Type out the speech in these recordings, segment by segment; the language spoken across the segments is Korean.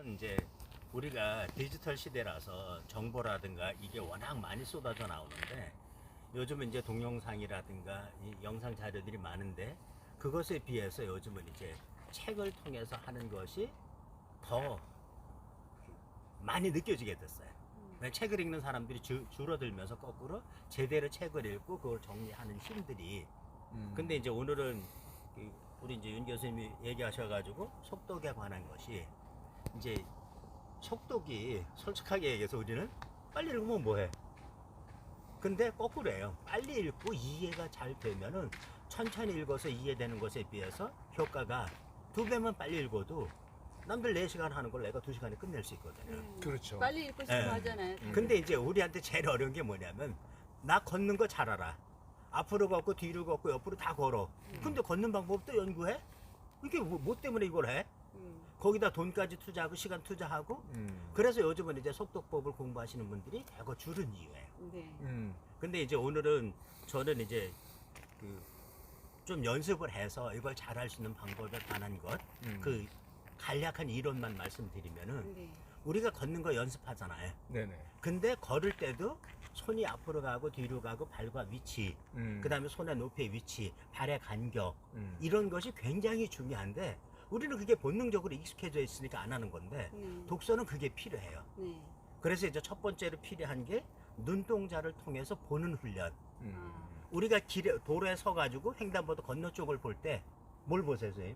이제 우리가 디지털 시대라서 정보라든가 이게 워낙 많이 쏟아져 나오는데 요즘은 이제 동영상이라든가 이 영상 자료들이 많은데 그것에 비해서 요즘은 이제 책을 통해서 하는 것이 더 많이 느껴지게 됐어요. 책을 읽는 사람들이 줄어들면서 거꾸로 제대로 책을 읽고 그걸 정리하는 힘들이 근데 이제 오늘은 우리 이제 윤 교수님이 얘기하셔가지고 속독에 관한 것이 이제 속독이 솔직하게 얘기해서 우리는 빨리 읽으면 뭐해? 근데 거꾸로예요. 빨리 읽고 이해가 잘 되면은 천천히 읽어서 이해되는 것에 비해서 효과가 2배만 빨리 읽어도 남들 4시간 하는 걸 내가 2시간에 끝낼 수 있거든요. 그렇죠. 빨리 읽고 싶어 하잖아요. 근데 이제 우리한테 제일 어려운 게 뭐냐면 나 걷는 거 잘 알아. 앞으로 걷고 뒤로 걷고 옆으로 다 걸어. 근데 걷는 방법도 연구해? 이게 뭐 때문에 이걸 해? 거기다 돈까지 투자하고 시간 투자하고 그래서 요즘은 이제 속독법을 공부하시는 분들이 대거 줄은 이유예요. 네. 근데 이제 오늘은 저는 이제 좀 연습을 해서 이걸 잘할 수 있는 방법에 관한 것, 그 간략한 이론만 말씀드리면은 네. 우리가 걷는 거 연습하잖아요. 네네. 근데 걸을 때도 손이 앞으로 가고 뒤로 가고 발과 위치, 그 다음에 손의 높이의 위치, 발의 간격 이런 것이 굉장히 중요한데 우리는 그게 본능적으로 익숙해져 있으니까 안 하는 건데 독서는 그게 필요해요. 네. 그래서 이제 첫 번째로 필요한 게 눈동자를 통해서 보는 훈련. 아, 우리가 도로에 서가지고 횡단보도 건너 쪽을 볼 때 뭘 보세요, 선생님?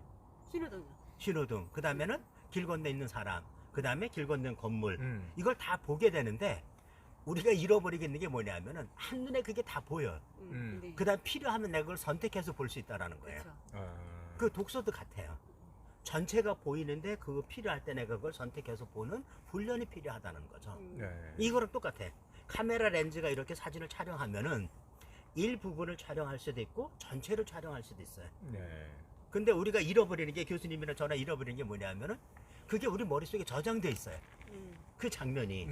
신호등요. 신호등. 그 다음에는 길 건너 있는 사람. 그 다음에 길 건너는 건물. 이걸 다 보게 되는데 우리가 잃어버리게 있는 게 뭐냐면은 한눈에 그게 다 보여. 네. 그 다음 필요하면 내가 그걸 선택해서 볼 수 있다는 거예요. 그렇죠. 그 독서도 같아요. 전체가 보이는데 그거 필요할 때 내가 그걸 선택해서 보는 훈련이 필요하다는 거죠. 네. 이거랑 똑같아. 카메라 렌즈가 이렇게 사진을 촬영하면은 일부분을 촬영할 수도 있고 전체를 촬영할 수도 있어요. 네. 근데 우리가 잃어버리는 게 교수님이나 저나 잃어버리는 게 뭐냐면은 그게 우리 머릿속에 저장돼 있어요. 그 장면이.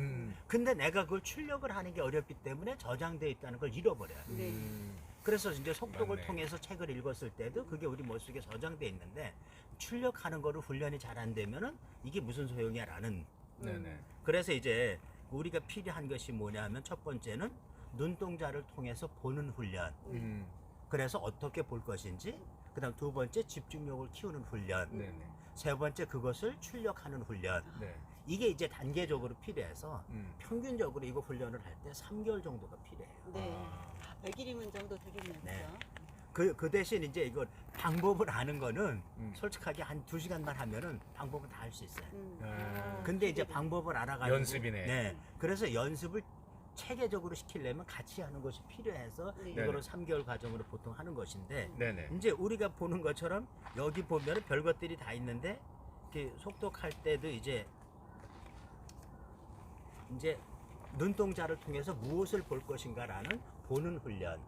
근데 내가 그걸 출력을 하는 게 어렵기 때문에 저장돼 있다는 걸 잃어버려요. 네. 그래서 이제 속독을 맞네. 통해서 책을 읽었을 때도 그게 우리 머릿속에 저장돼 있는데 출력하는 거를 훈련이 잘 안 되면은 이게 무슨 소용이야 라는. 네네. 그래서 이제 우리가 필요한 것이 뭐냐 하면 첫 번째는 눈동자를 통해서 보는 훈련. 그래서 어떻게 볼 것인지, 그 다음 2번째 집중력을 키우는 훈련, 네네. 3번째 그것을 출력하는 훈련. 네. 이게 이제 단계적으로 필요해서 평균적으로 이거 훈련을 할 때 3개월 정도가 필요해요. 네. 100일이면 정도 되겠네요. 네. 그죠? 그 대신 이제 이걸 방법을 아는 거는 솔직하게 한 2시간만 하면은 방법은 다 할 수 있어요. 근데 이제 방법을 알아가지고 연습이네. 네. 그래서 연습을 체계적으로 시키려면 같이 하는 것이 필요해서 네. 이거를 3개월 과정으로 보통 하는 것인데 네네. 이제 우리가 보는 것처럼 여기 보면은 별것들이 다 있는데 이렇게 속독할 때도 이제 눈동자를 통해서 무엇을 볼 것인가라는 보는 훈련.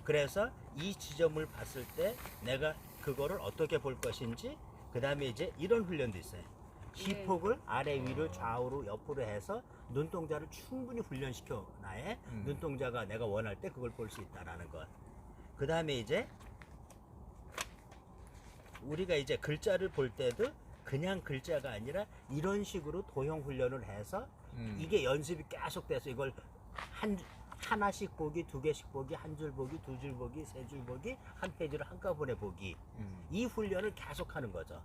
그래서 이 지점을 봤을 때 내가 그거를 어떻게 볼 것인지 그 다음에 이제 이런 훈련도 있어요. 시폭을 아래 위로 좌우로 옆으로 해서 눈동자를 충분히 훈련시켜 놔야 눈동자가 내가 원할 때 그걸 볼 수 있다라는 것. 그 다음에 이제 우리가 이제 글자를 볼 때도 그냥 글자가 아니라 이런 식으로 도형 훈련을 해서 이게 연습이 계속 돼서 이걸 하나씩 보기, 2개씩 보기, 한 줄 보기, 2줄 보기, 3줄 보기, 한 페이지를 한꺼번에 보기. 이 훈련을 계속 하는 거죠.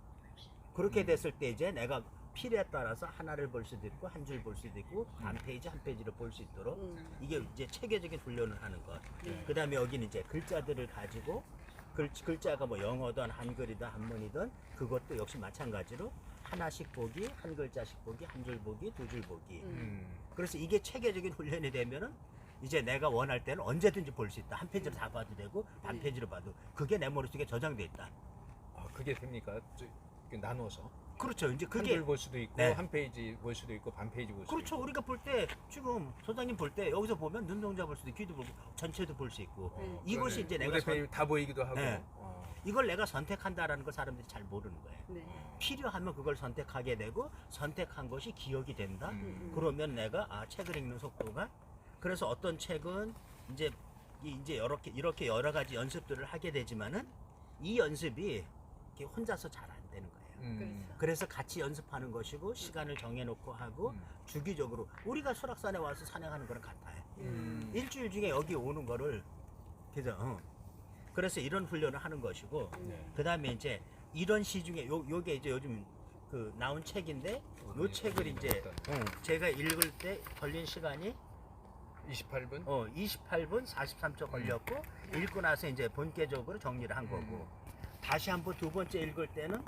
그렇게 됐을 때 이제 내가 필요에 따라서 하나를 볼 수도 있고 한 줄 볼 수도 있고 한 페이지 한 페이지를 볼 수 있도록 이게 이제 체계적인 훈련을 하는 것. 그 다음에 여기는 이제 글자들을 가지고 글자가 뭐 영어든 한글이든 한문이든 그것도 역시 마찬가지로 하나씩 보기, 한 글자씩 보기, 한 줄 보기, 2줄 보기. 그래서 이게 체계적인 훈련이 되면은 이제 내가 원할 때는 언제든지 볼 수 있다. 한 페이지로 다 봐도 되고 반 페이지로 봐도 그게 내 머릿속에 저장돼 있다. 아, 그게 됩니까? 이렇게 나눠서 그렇죠. 이제 한 그게 줄 볼 수도 있고 네. 한 페이지 볼 수도 있고 반 페이지 볼 수도 그렇죠. 있고. 우리가 볼 때 지금 소장님 볼 때 여기서 보면 눈동자 볼 수도 있고 귀도 보고 전체도 볼 수 있고 이것이 이제 내가 페이지 다 보이기도 하고. 네. 이걸 내가 선택한다라는 걸 사람들이 잘 모르는 거예요. 네. 필요하면 그걸 선택하게 되고 선택한 것이 기억이 된다. 그러면 내가 책을 읽는 속도가 그래서 어떤 책은 이제 이렇게 여러 가지 연습들을 하게 되지만은 이 연습이 이렇게 혼자서 잘 안 되는 거예요. 그래서 같이 연습하는 것이고 시간을 정해놓고 하고 주기적으로 우리가 설악산에 와서 산행하는 거랑 같아요. 일주일 중에 여기 오는 거를 그래서 이런 훈련을 하는 것이고 그 다음에 이제 이런 시 중에 요게 이제 요즘 그 나온 책인데 요 책을 이제 제가 읽을 때 걸린 시간이 28분? 28분 43초 걸렸고 읽고 나서 이제 본격적으로 정리를 한 거고 다시 한번 두 번째 읽을 때는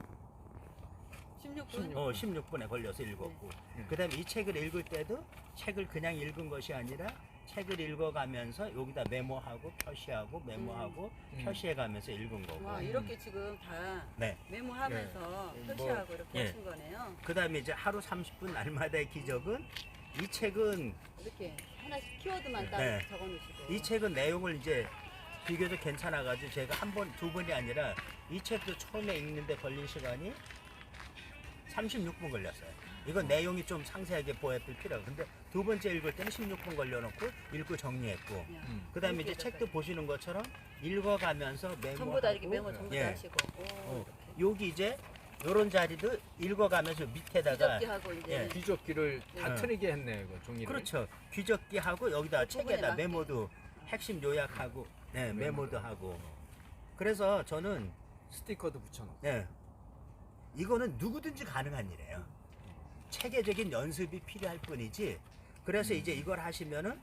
16분. 16분에 걸려서 읽었고 그 다음에 이 책을 읽을 때도 책을 그냥 읽은 것이 아니라 책을 읽어가면서 여기다 메모하고 표시하고 메모하고 표시해가면서 읽은 거고 와, 이렇게 지금 다 네. 메모하면서 네. 표시하고 이렇게 예. 하신 거네요. 그 다음에 이제 하루 30분 날마다의 기적은 이 책은 이렇게 하나씩 키워드만 딱 네. 적어 놓으시고. 이 책은 내용을 이제 비교적 괜찮아가지고 제가 한 번, 두 번이 아니라 이 책도 처음에 읽는데 걸린 시간이 36분 걸렸어요. 이건 내용이 좀 상세하게 보였을 필요하고 근데 두 번째 읽을 때는 16분 걸려놓고 읽고 정리했고 그 다음에 이제 책도 보시는 것처럼 읽어가면서 메모하고 전부 다 이렇게 메모 전부 예. 다 하시고. 오, 여기 이제 요런 자리도 읽어가면서 밑에다가 기적기하고 이제 예. 귀적기를 다 네. 트내게 했네, 이거 종이를. 그렇죠. 귀적기하고 여기다 부분에 책에다 맞게. 메모도 핵심 요약하고 네, 메모도 하고 그래서 저는 스티커도 붙여놓고. 네, 이거는 누구든지 가능한 일이에요. 체계적인 연습이 필요할 뿐이지 그래서 이제 이걸 하시면은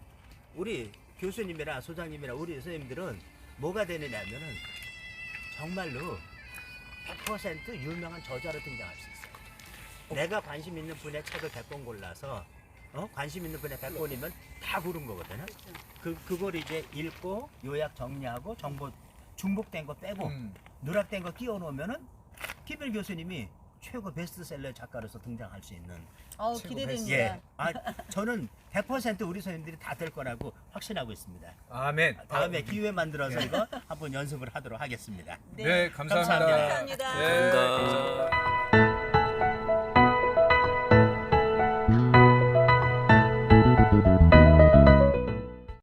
우리 교수님이나 소장님이나 우리 선생님들은 뭐가 되느냐면은 정말로 100% 유명한 저자로 등장할 수 있어요. 내가 관심 있는 분의 책을 100권 골라서 관심 있는 분의 100권이면 다 고른 거거든요. 그걸 이제 읽고 요약 정리하고 정보 중복된 거 빼고 누락된 거 끼워 놓으면은 김일 교수님이 최고 베스트셀러 작가로서 등장할 수 있는 기대됩니다. 예. 저는 100% 우리 선생님들이 다 될 거라고 확신하고 있습니다. 아멘. 다음에 기회 만들어서 이거 한번 연습을 하도록 하겠습니다. 네, 감사합니다. 감사합니다. 감사합니다. 네, 감사합니다.